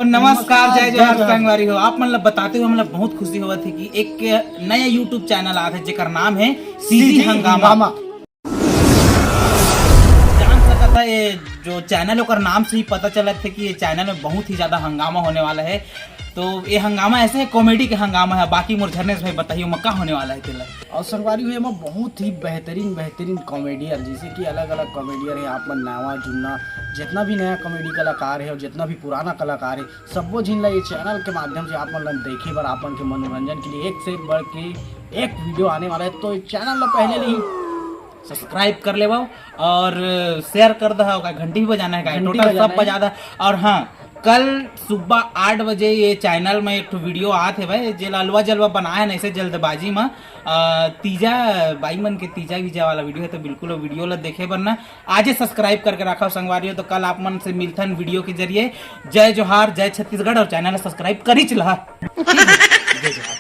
नमस्कार, जय जवाहर संगवारी हो। आप मतलब बताते हुए मतलब बहुत खुशी हुआ थी कि एक नया यूट्यूब चैनल आता है जेकर नाम है सीधी हंगामा। जान सका था ये जो चैनल ओकर नाम से ही पता चला था कि ये चैनल में बहुत ही ज्यादा हंगामा होने वाला है। तो ये हंगामा ऐसे है, कॉमेडी के हंगामा है। बाकी मुरझरने से भाई बताइए मक्का होने वाला है तेला। और संगवारी हुए में बहुत ही बेहतरीन कॉमेडियन, जैसे कि अलग अलग कॉमेडियन है। आप नवा जुन्ना जितना भी नया कॉमेडी कलाकार है और जितना भी पुराना कलाकार है, सबो जिनला ये चैनल के माध्यम से आप मन देखे बर आपन के मनोरंजन के लिए एक से बढ़ के एक वीडियो आने वाला है। तो चैनल ला पहले ही सब्सक्राइब कर ले और शेयर कर दो, घंटी भी बजाना है, टोटल सब बजा दो। और हाँ, कल सुबह 8 बजे ये चैनल में एक वीडियो आते है भाई, जे अलवा जलवा बनाया ना ऐसे जल्दबाजी में तीजा बाई मन के तीजा गीजा वाला वीडियो है। तो बिल्कुल वो वीडियो ला देखे वरना आज सब्सक्राइब करके रखा संगवारी हो। तो कल आप मन से मिलथन वीडियो के जरिए। जय जोहार, जय छत्तीसगढ़। और चैनल सब्सक्राइब करी चला। जय जोहार।